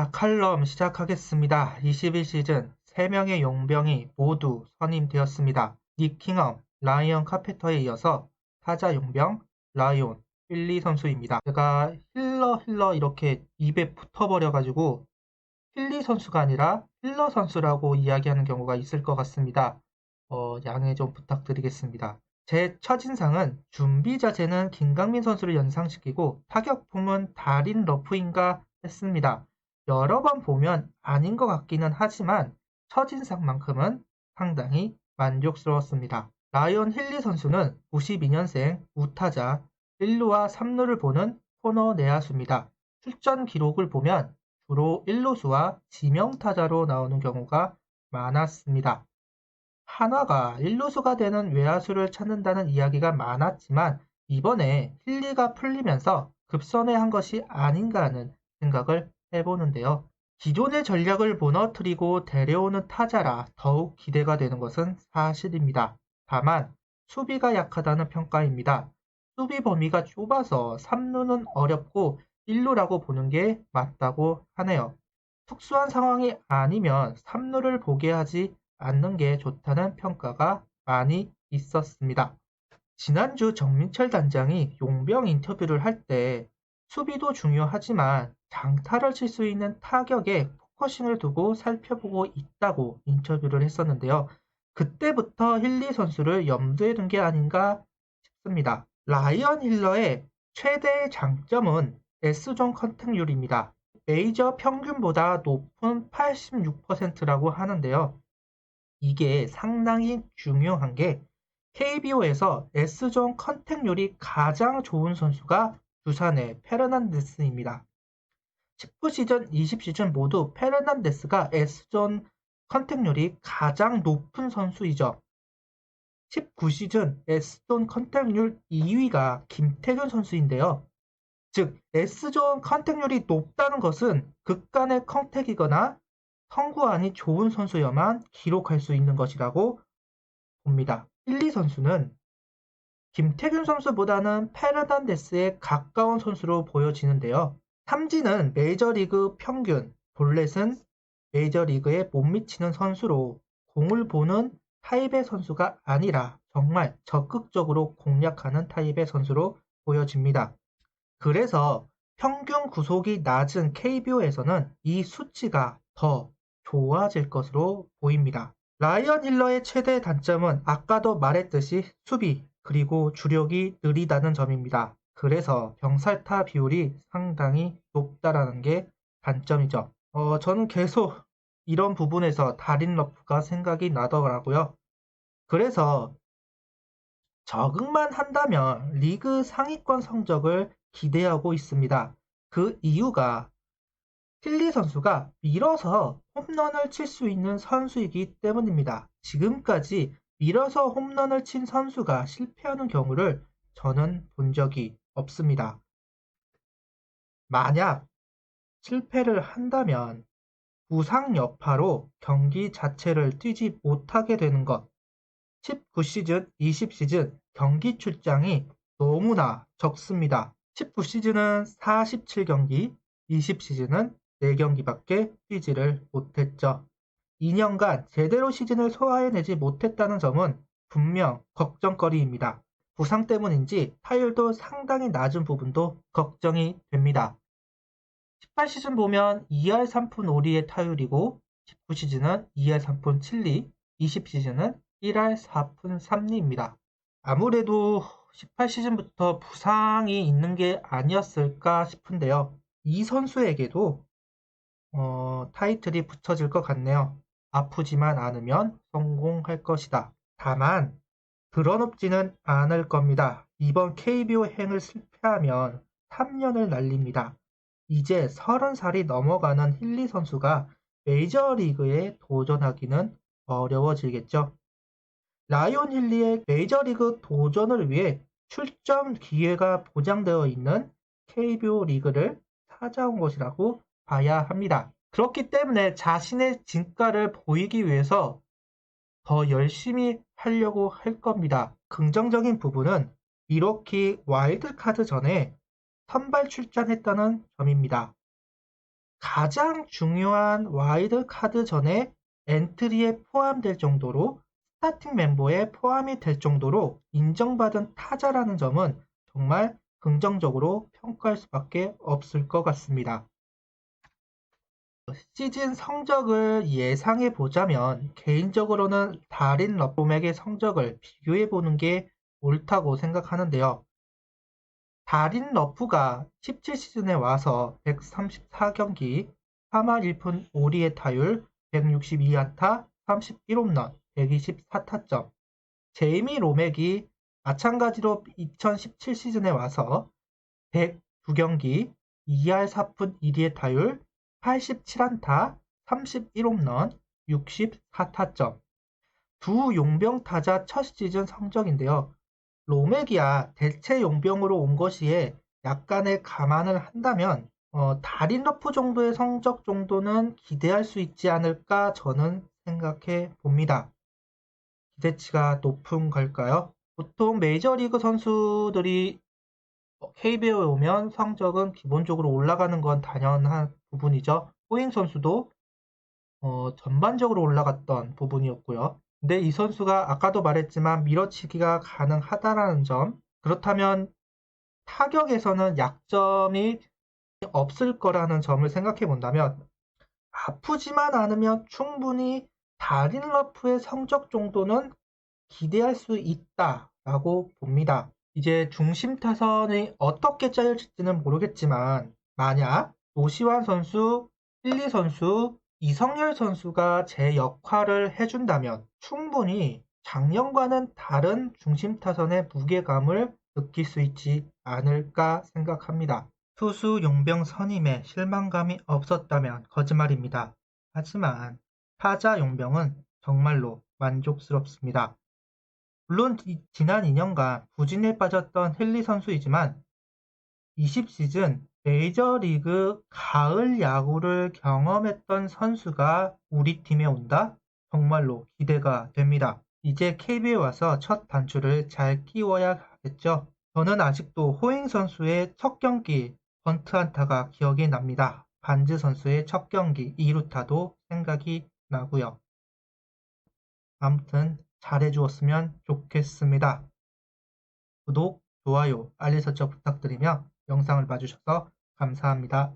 자, 칼럼 시작하겠습니다. 21시즌 3명의 용병이 모두 선임되었습니다. 닉 킹엄, 라이언 카페터에 이어서 타자 용병 라이온 필리 선수입니다. 제가 힐러 이렇게 입에 붙어버려가지고 필리 선수가 아니라 힐러 선수라고 이야기하는 경우가 있을 것 같습니다. 양해 좀 부탁드리겠습니다. 제 첫인상은 준비 자체는 김강민 선수를 연상시키고 타격폼은 달인 러프인가 했습니다. 여러 번 보면 아닌 것 같기는 하지만 첫인상만큼은 상당히 만족스러웠습니다. 라이언 힐리 선수는 92년생 우타자 1루와 3루를 보는 코너 내야수입니다. 출전 기록을 보면 주로 1루수와 지명타자로 나오는 경우가 많았습니다. 한화가 1루수가 되는 외야수를 찾는다는 이야기가 많았지만 이번에 힐리가 풀리면서 급선회한 것이 아닌가 하는 생각을 해보는데요. 기존의 전략을 무너뜨리고 데려오는 타자라 더욱 기대가 되는 것은 사실입니다. 다만 수비가 약하다는 평가입니다. 수비 범위가 좁아서 3루는 어렵고 1루라고 보는 게 맞다고 하네요. 특수한 상황이 아니면 3루를 보게 하지 않는 게 좋다는 평가가 많이 있었습니다. 지난주 정민철 단장이 용병 인터뷰를 할 때 수비도 중요하지만 장타를 칠 수 있는 타격에 포커싱을 두고 살펴보고 있다고 인터뷰를 했었는데요. 그때부터 힐리 선수를 염두에 둔 게 아닌가 싶습니다. 라이언 힐러의 최대의 장점은 S존 컨택률입니다. 메이저 평균보다 높은 86%라고 하는데요. 이게 상당히 중요한 게 KBO에서 S존 컨택률이 가장 좋은 선수가 두산의 페르난데스입니다. 19시즌, 20시즌 모두 페르난데스가 S존 컨택률이 가장 높은 선수이죠. 19시즌 S존 컨택률 2위가 김태균 선수인데요. 즉 S존 컨택률이 높다는 것은 극간의 컨택이거나 성구안이 좋은 선수여만 기록할 수 있는 것이라고 봅니다. 힐리 선수는 김태균 선수보다는 페르난데스에 가까운 선수로 보여지는데요. 삼진은 메이저리그 평균, 볼넷은 메이저리그에 못 미치는 선수로 공을 보는 타입의 선수가 아니라 정말 적극적으로 공략하는 타입의 선수로 보여집니다. 그래서 평균 구속이 낮은 KBO에서는 이 수치가 더 좋아질 것으로 보입니다. 라이언 힐러의 최대 단점은 아까도 말했듯이 수비 그리고 주력이 느리다는 점입니다. 그래서 병살타 비율이 상당히 높다라는 게 단점이죠. 저는 계속 이런 부분에서 달인 러프가 생각이 나더라고요. 그래서 적응만 한다면 리그 상위권 성적을 기대하고 있습니다. 그 이유가 힐리 선수가 밀어서 홈런을 칠 수 있는 선수이기 때문입니다. 지금까지 밀어서 홈런을 친 선수가 실패하는 경우를 저는 본 적이 없습니다. 만약 실패를 한다면 부상 여파로 경기 자체를 뛰지 못하게 되는 것, 19시즌, 20시즌 경기 출장이 너무나 적습니다. 19시즌은 47경기, 20시즌은 4경기밖에 뛰지를 못했죠. 2년간 제대로 시즌을 소화해내지 못했다는 점은 분명 걱정거리입니다. 부상 때문인지 타율도 상당히 낮은 부분도 걱정이 됩니다. 18시즌 보면 2할 3푼 5리의 타율이고 19시즌은 2할 3푼 7리, 20시즌은 1할 4푼 3리입니다. 아무래도 18시즌부터 부상이 있는 게 아니었을까 싶은데요. 이 선수에게도 타이틀이 붙여질 것 같네요. 아프지만 않으면 성공할 것이다. 다만 드러눕지는 않을 겁니다. 이번 KBO 행을 실패하면 3년을 날립니다. 이제 30살이 넘어가는 힐리 선수가 메이저리그에 도전하기는 어려워지겠죠. 라이온 힐리의 메이저리그 도전을 위해 출전 기회가 보장되어 있는 KBO 리그를 찾아온 것이라고 봐야 합니다. 그렇기 때문에 자신의 진가를 보이기 위해서 더 열심히 하려고 할 겁니다. 긍정적인 부분은 미러키 와일드카드 전에 선발 출전했다는 점입니다. 가장 중요한 와일드카드전에 엔트리에 포함될 정도로 스타팅 멤버에 포함이 될 정도로 인정받은 타자라는 점은 정말 긍정적으로 평가할 수밖에 없을 것 같습니다. 시즌 성적을 예상해 보자면 개인적으로는 다린 러폼에게 성적을 비교해 보는 게 옳다고 생각하는데요. 다린 러프가 17시즌에 와서 134경기, 3할 1푼 5리의 타율, 162안타, 31홈런, 124타점. 제이미 로맥이 마찬가지로 2017시즌에 와서 102경기, 2할 4푼 1리의 타율, 87안타, 31홈런, 64타점. 두 용병 타자 첫 시즌 성적인데요. 로맥이야 대체 용병으로 온 것이에 약간의 감안을 한다면 다린 러프 정도의 성적 정도는 기대할 수 있지 않을까 저는 생각해 봅니다. 기대치가 높은 걸까요? 보통 메이저리그 선수들이 KBO에 오면 성적은 기본적으로 올라가는 건 당연한 부분이죠. 호잉 선수도 전반적으로 올라갔던 부분이었고요. 근데 이 선수가 아까도 말했지만 밀어치기가 가능하다라는 점, 그렇다면 타격에서는 약점이 없을 거라는 점을 생각해 본다면 아프지만 않으면 충분히 다린 러프의 성적 정도는 기대할 수 있다라고 봅니다. 이제 중심 타선이 어떻게 짜여질지는 모르겠지만 만약 노시환 선수, 필리 선수, 이성열 선수가 제 역할을 해준다면 충분히 작년과는 다른 중심 타선의 무게감을 느낄 수 있지 않을까 생각합니다. 투수 용병 선임에 실망감이 없었다면 거짓말입니다. 하지만 타자 용병은 정말로 만족스럽습니다. 물론 지난 2년간 부진에 빠졌던 헨리 선수이지만 20시즌 메이저리그 가을 야구를 경험했던 선수가 우리 팀에 온다? 정말로 기대가 됩니다. 이제 KBO에 와서 첫 단추를 잘 끼워야겠죠. 저는 아직도 호잉 선수의 첫 경기 번트 안타가 기억이 납니다. 반즈 선수의 첫 경기 2루타도 생각이 나고요. 아무튼 잘해주었으면 좋겠습니다. 구독, 좋아요, 알림 설정 부탁드리며 영상을 봐주셔서 감사합니다.